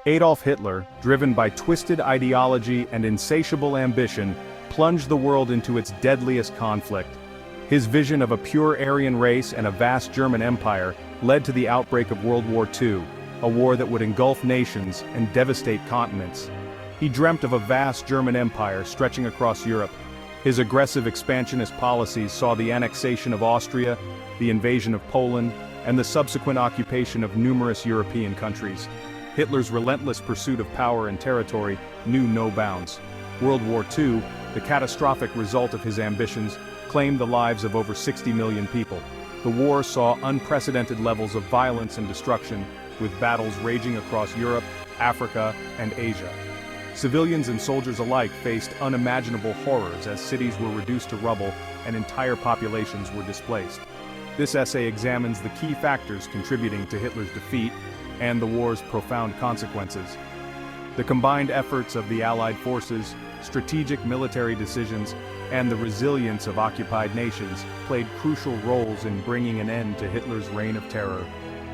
Adolf Hitler, driven by twisted ideology and insatiable ambition, plunged the world into its deadliest conflict. His vision of a pure Aryan race and a vast German empire led to the outbreak of World War II, a war that would engulf nations and devastate continents. He dreamt of a vast German empire stretching across Europe. His aggressive expansionist policies saw the annexation of Austria, the invasion of Poland, and the subsequent occupation of numerous European countries. Hitler's relentless pursuit of power and territory knew no bounds. World War II, the catastrophic result of his ambitions, claimed the lives of over 60 million people. The war saw unprecedented levels of violence and destruction, with battles raging across Europe, Africa, and Asia. Civilians and soldiers alike faced unimaginable horrors as cities were reduced to rubble and entire populations were displaced. This essay examines the key factors contributing to Hitler's defeat and the war's profound consequences. The combined efforts of the Allied forces, strategic military decisions, and the resilience of occupied nations played crucial roles in bringing an end to Hitler's reign of terror.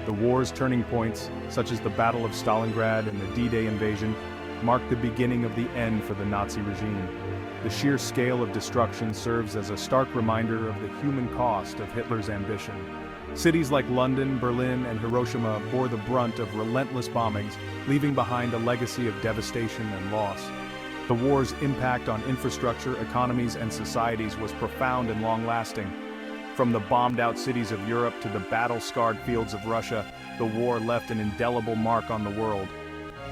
The war's turning points, such as the Battle of Stalingrad and the D-Day invasion, marked the beginning of the end for the Nazi regime. The sheer scale of destruction serves as a stark reminder of the human cost of Hitler's ambition. Cities like London, Berlin, and Hiroshima bore the brunt of relentless bombings, leaving behind a legacy of devastation and loss. The war's impact on infrastructure, economies, and societies was profound and long-lasting. From the bombed-out cities of Europe to the battle-scarred fields of Russia, the war left an indelible mark on the world.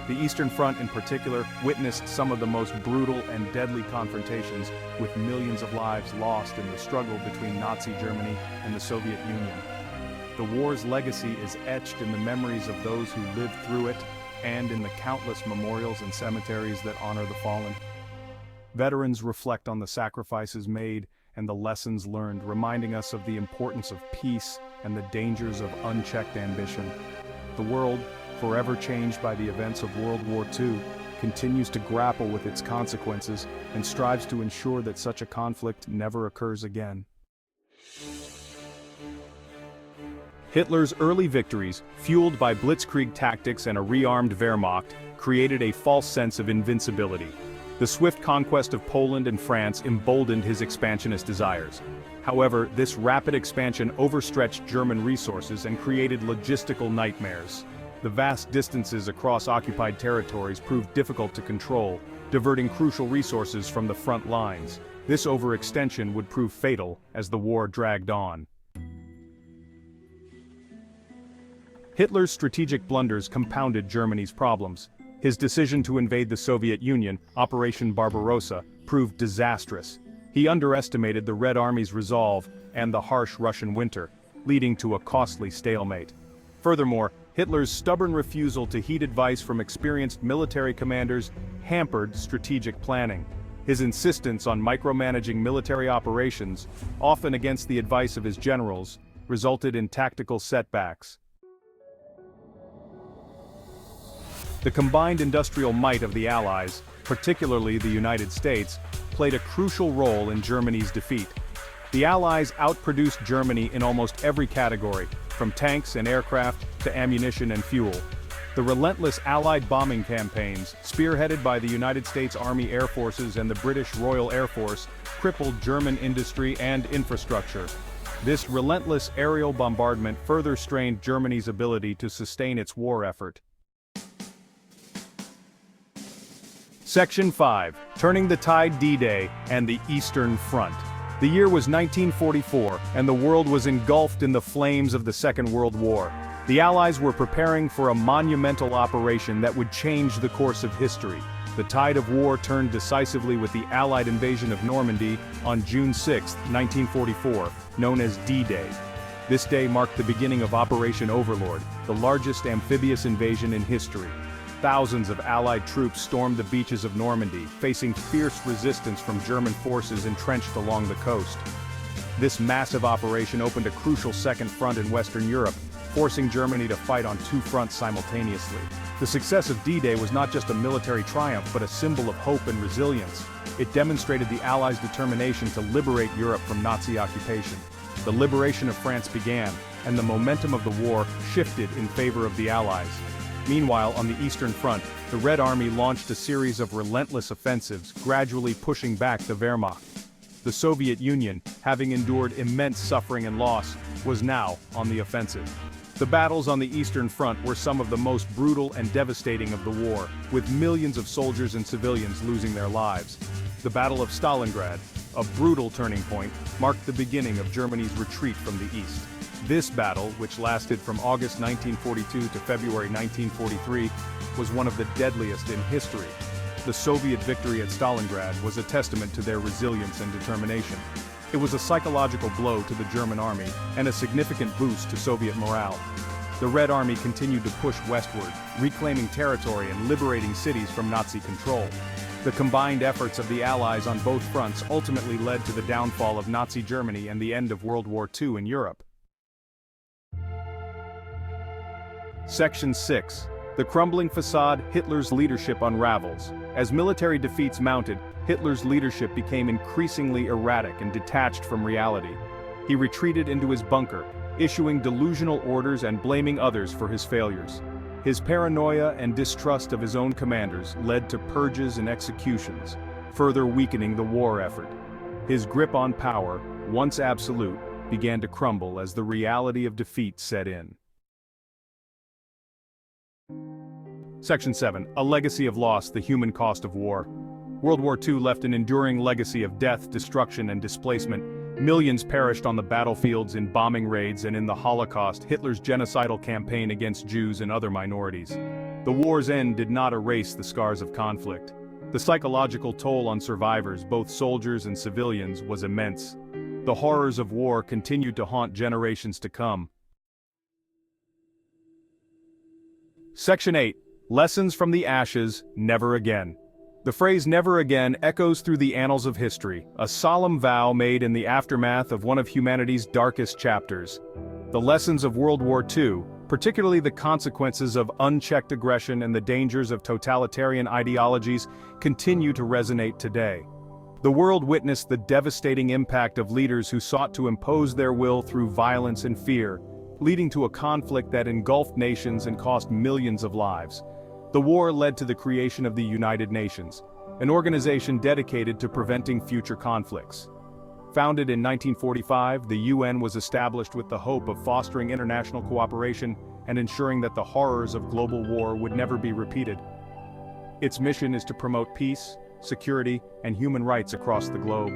The Eastern Front in particular witnessed some of the most brutal and deadly confrontations, with millions of lives lost in the struggle between Nazi Germany and the Soviet Union. The war's legacy is etched in the memories of those who lived through it, and in the countless memorials and cemeteries that honor the fallen. Veterans reflect on the sacrifices made and the lessons learned, reminding us of the importance of peace and the dangers of unchecked ambition. The world, forever changed by the events of World War II, continues to grapple with its consequences and strives to ensure that such a conflict never occurs again. Hitler's early victories, fueled by Blitzkrieg tactics and a rearmed Wehrmacht, created a false sense of invincibility. The swift conquest of Poland and France emboldened his expansionist desires. However, this rapid expansion overstretched German resources and created logistical nightmares. The vast distances across occupied territories proved difficult to control, diverting crucial resources from the front lines. This overextension would prove fatal as the war dragged on. Hitler's strategic blunders compounded Germany's problems. His decision to invade the Soviet Union, Operation Barbarossa, proved disastrous. He underestimated the Red Army's resolve and the harsh Russian winter, leading to a costly stalemate. Furthermore, Hitler's stubborn refusal to heed advice from experienced military commanders hampered strategic planning. His insistence on micromanaging military operations, often against the advice of his generals, resulted in tactical setbacks. The combined industrial might of the Allies, particularly the United States, played a crucial role in Germany's defeat. The Allies outproduced Germany in almost every category, from tanks and aircraft to ammunition and fuel. The relentless Allied bombing campaigns, spearheaded by the United States Army Air Forces and the British Royal Air Force, crippled German industry and infrastructure. This relentless aerial bombardment further strained Germany's ability to sustain its war effort. Section 5. Turning the Tide, D-Day, and the Eastern Front. The year was 1944, and the world was engulfed in the flames of the Second World War. The Allies were preparing for a monumental operation that would change the course of history. The tide of war turned decisively with the Allied invasion of Normandy on June 6, 1944, known as D-Day. This day marked the beginning of Operation Overlord, the largest amphibious invasion in history. Thousands of Allied troops stormed the beaches of Normandy, facing fierce resistance from German forces entrenched along the coast. This massive operation opened a crucial second front in Western Europe, forcing Germany to fight on two fronts simultaneously. The success of D-Day was not just a military triumph, but a symbol of hope and resilience. It demonstrated the Allies' determination to liberate Europe from Nazi occupation. The liberation of France began, and the momentum of the war shifted in favor of the Allies. Meanwhile, on the Eastern Front, the Red Army launched a series of relentless offensives, gradually pushing back the Wehrmacht. The Soviet Union, having endured immense suffering and loss, was now on the offensive. The battles on the Eastern Front were some of the most brutal and devastating of the war, with millions of soldiers and civilians losing their lives. The Battle of Stalingrad, a brutal turning point, marked the beginning of Germany's retreat from the east. This battle, which lasted from August 1942 to February 1943, was one of the deadliest in history. The Soviet victory at Stalingrad was a testament to their resilience and determination. It was a psychological blow to the German army and a significant boost to Soviet morale. The Red Army continued to push westward, reclaiming territory and liberating cities from Nazi control. The combined efforts of the Allies on both fronts ultimately led to the downfall of Nazi Germany and the end of World War II in Europe. Section 6. The crumbling facade, Hitler's leadership unravels. As military defeats mounted, Hitler's leadership became increasingly erratic and detached from reality. He retreated into his bunker, issuing delusional orders and blaming others for his failures. His paranoia and distrust of his own commanders led to purges and executions, further weakening the war effort. His grip on power, once absolute, began to crumble as the reality of defeat set in. Section 7. A legacy of loss, the human cost of war. World War II left an enduring legacy of death, destruction, and displacement. Millions perished on the battlefields, in bombing raids, and in the Holocaust, Hitler's genocidal campaign against Jews and other minorities. The war's end did not erase the scars of conflict. The psychological toll on survivors, both soldiers and civilians, was immense. The horrors of war continued to haunt generations to come. Section 8. Lessons from the ashes, never again. The phrase "never again" echoes through the annals of history, a solemn vow made in the aftermath of one of humanity's darkest chapters. The lessons of World War II, particularly the consequences of unchecked aggression and the dangers of totalitarian ideologies, continue to resonate today. The world witnessed the devastating impact of leaders who sought to impose their will through violence and fear, leading to a conflict that engulfed nations and cost millions of lives. The war led to the creation of the United Nations, an organization dedicated to preventing future conflicts. Founded in 1945, the UN was established with the hope of fostering international cooperation and ensuring that the horrors of global war would never be repeated. Its mission is to promote peace, security, and human rights across the globe.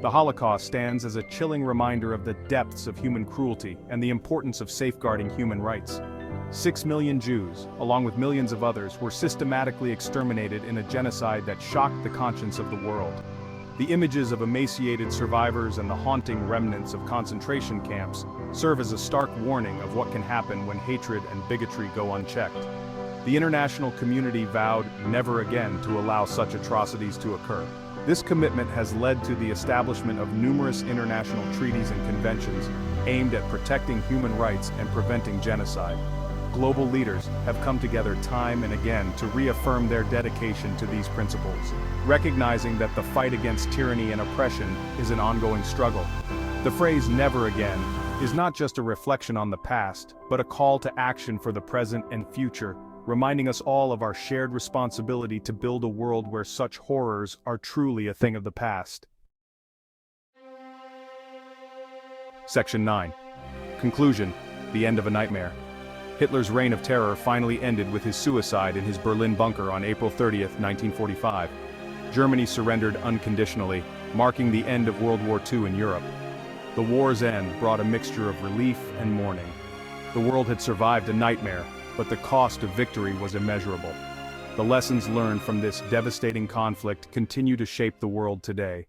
The Holocaust stands as a chilling reminder of the depths of human cruelty and the importance of safeguarding human rights. 6 million Jews, along with millions of others, were systematically exterminated in a genocide that shocked the conscience of the world. The images of emaciated survivors and the haunting remnants of concentration camps serve as a stark warning of what can happen when hatred and bigotry go unchecked. The international community vowed never again to allow such atrocities to occur. This commitment has led to the establishment of numerous international treaties and conventions aimed at protecting human rights and preventing genocide. Global leaders have come together time and again to reaffirm their dedication to these principles, recognizing that the fight against tyranny and oppression is an ongoing struggle. The phrase "never again" is not just a reflection on the past, but a call to action for the present and future, reminding us all of our shared responsibility to build a world where such horrors are truly a thing of the past. Section 9. Conclusion. The end of a nightmare. Hitler's reign of terror finally ended with his suicide in his Berlin bunker on April 30, 1945. Germany surrendered unconditionally, marking the end of World War II in Europe. The war's end brought a mixture of relief and mourning. The world had survived a nightmare, but the cost of victory was immeasurable. The lessons learned from this devastating conflict continue to shape the world today.